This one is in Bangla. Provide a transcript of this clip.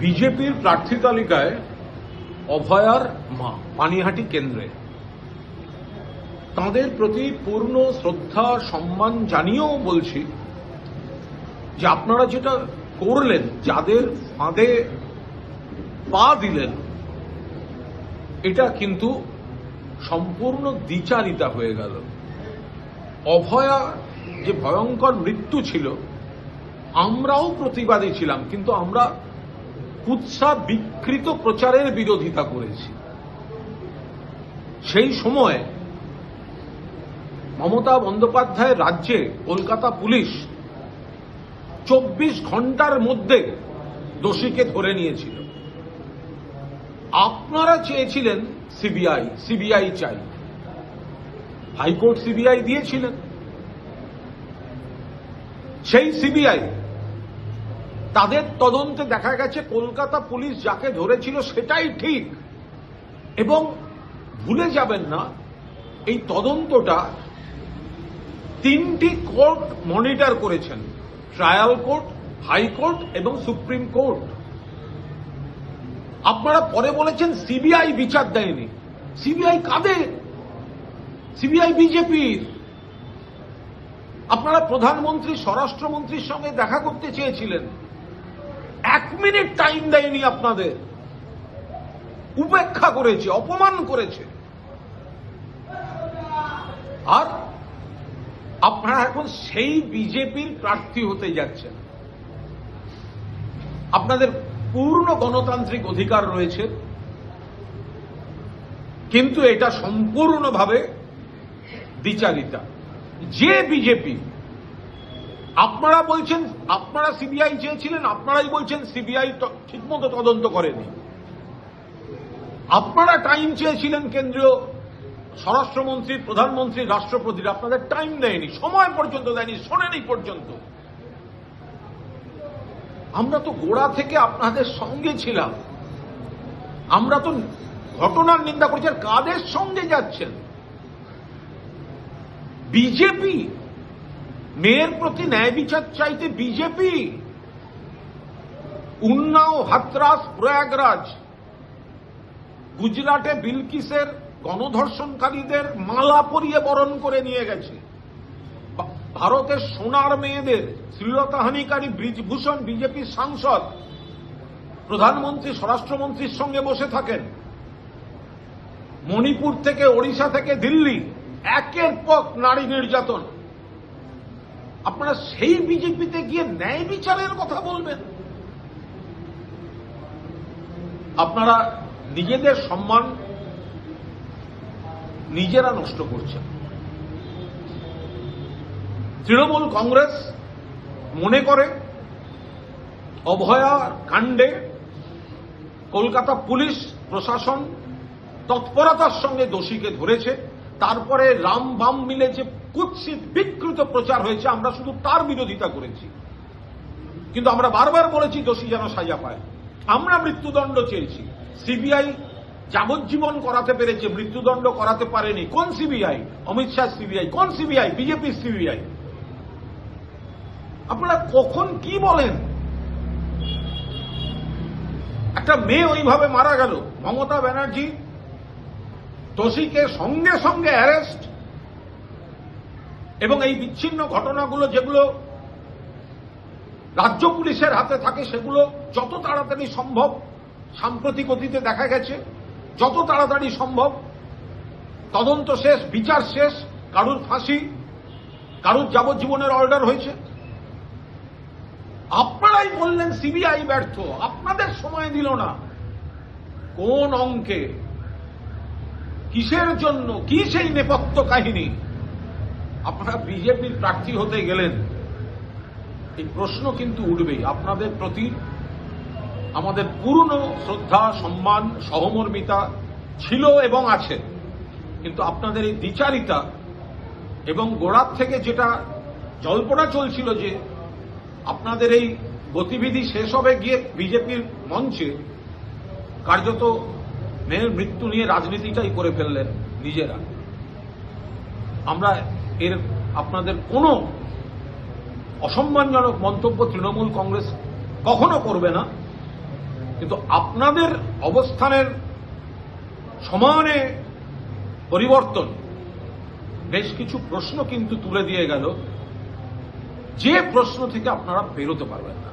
বিজেপির প্রার্থী তালিকায় অভয়ার মা পানিহাটি কেন্দ্রে তাঁদের প্রতি পূর্ণ শ্রদ্ধা সম্মান জানিয়েও বলছি যে আপনারা যেটা করলেন, যাদের ফাঁদে পা দিলেন, এটা কিন্তু সম্পূর্ণ দ্বিচারিতা হয়ে গেল। অভয়া যে ভয়ঙ্কর মৃত্যু ছিল, আমরাও প্রতিবাদী ছিলাম, কিন্তু আমরা কুৎসা বিকৃত প্রচারের বিরোধিতা করেছি। সেই সময় মমতা বন্দ্যোপাধ্যায়ের রাজ্যে কলকাতা পুলিশ 24 ঘন্টার মধ্যে দোষীকে ধরে নিয়েছিল। আপনারা চেয়েছিলেন সিবিআই চাই, হাইকোর্ট সিবিআই দিয়েছিলেন। সেই সিবিআই তাদের তদন্তে দেখা গেছে কলকাতা পুলিশ যাকে ধরেছিল সেটাই ঠিক। এবং ভুলে যাবেন না, এই তদন্তটা 3টি কোর্ট মনিটর করেছেন, ট্রায়াল কোর্ট, হাইকোর্ট এবং সুপ্রিম কোর্ট। আপনারা পরে বলেছেন সিবিআই বিচার দেয়নি। সিবিআই কাদের? সিবিআই বিজেপির। আপনারা প্রধানমন্ত্রী, স্বরাষ্ট্রমন্ত্রীর সঙ্গে দেখা করতে চেয়েছিলেন, 1 মিনিট টাইম দেয়নি আপনাদের, উপেক্ষা করেছে, অপমান করেছে। আর আপনারা এখন সেই বিজেপির প্রার্থী হতে যাচ্ছেন। আপনাদের পূর্ণ গণতান্ত্রিক অধিকার রয়েছে, কিন্তু এটা সম্পূর্ণভাবে দ্বিচারিতা। যে বিজেপি, আপনারা বলছেন আপনারা সিবিআই চেয়েছিলেন, আপনারাই বলছেন সিবিআই ঠিকমতো তদন্ত করেনি। আপনারা টাইম চেয়েছিলেন কেন্দ্রীয় স্বরাষ্ট্রমন্ত্রী, প্রধানমন্ত্রী, রাষ্ট্রপতির, আপনাদের টাইম দেয়নি, সময় পর্যন্ত দেয়নি, শোনেনি পর্যন্ত। আমরা তো গোড়া থেকে আপনাদের সঙ্গে ছিলাম। আমরা তো ঘটনার নিন্দা করছি। আর কাদের সঙ্গে যাচ্ছেন? বিজেপি। মেয়ের প্রতি ন্যায় বিচার চাইতে বিজেপি। উন্নাও, হাতরাস, প্রয়াগরাজ, গুজরাটে বিলকিসের গণধর্ষণকারীদের মালা পরিয়ে বরণ করে নিয়ে গেছে। ভারতের সোনার মেয়েদের শ্লীলতাহানিকারী ব্রিজভূষণ বিজেপির সাংসদ প্রধানমন্ত্রী, স্বরাষ্ট্রমন্ত্রীর সঙ্গে বসে থাকেন। মণিপুর থেকে, ওড়িশা থেকে দিল্লি, একের পর নারী নির্যাতন। আপনারা সেই বিজেপিতে গিয়ে ন্যায় বিচারের কথা বলবেন? আপনারা নিজেদের সম্মান নিজেরা নষ্ট করছেন। তৃণমূল কংগ্রেস মনে করে অভয়া কাণ্ডে কলকাতা পুলিশ প্রশাসন তৎপরতার সঙ্গে দোষীকে ধরেছে, তারপরে রাম বাম মিলে যে কুৎসিত বিকৃত প্রচার হয়েছে, আমরা শুধু তার বিরোধিতা করেছি। কিন্তু আমরা বারবার বলেছি দোষী যেন সাজা পায়। আমরা মৃত্যুদণ্ড চেয়েছি। সিবিআই যাবজ্জীবন করাতে পেরেছে, মৃত্যুদণ্ড করাতে পারেনি। কোন সিবিআই? অমিত শাহ সিবিআই। কোন সিবিআই? বিজেপির সিবিআই। আপনারা কখন কি বলেন? একটা মেয়ে ওইভাবে মারা গেল, মমতা ব্যানার্জি দোষীকে সঙ্গে সঙ্গে অ্যারেস্ট, এবং এই বিচ্ছিন্ন ঘটনাগুলো যেগুলো রাজ্য পুলিশের হাতে থাকে সেগুলো যত তাড়াতাড়ি সম্ভব, সাম্প্রতিক অতীতে দেখা গেছে যত তাড়াতাড়ি সম্ভব তদন্ত শেষ, বিচার শেষ, কারুর ফাঁসি, কারুর যাবজ্জীবনের অর্ডার হয়েছে। আপনারাই বললেন সিবিআই ব্যর্থ, আপনাদের সময় দিল না। কোন অঙ্কে, কিসের জন্য, কি সেই নেপথ্য কাহিনী? আপনারা বিজেপির প্রার্থী হতে গেলেন, এই প্রশ্ন কিন্তু উঠবেই। আপনাদের প্রতি আমাদের পূর্ণ শ্রদ্ধা, সম্মান, সহমর্মিতা ছিল এবং আছে, কিন্তু আপনাদের এই দ্বিচারিতা এবং গোড়ার থেকে যেটা জল্পনা চলছিল যে আপনাদের এই গতিবিধি শেষ হবে গিয়ে বিজেপির মঞ্চে, কার্যত মেয়ের মৃত্যু নিয়ে রাজনীতিটাই করে ফেললেন নিজেরা। আমরা এর আপনাদের কোনো অসম্মানজনক মন্তব্য তৃণমূল কংগ্রেস কখনো করবে না। কিন্তু আপনাদের অবস্থানের সমানে পরিবর্তন বেশ কিছু প্রশ্ন কিন্তু তুলে দিয়ে গেল, যে প্রশ্ন থেকে আপনারা বেরোতে পারবেন না।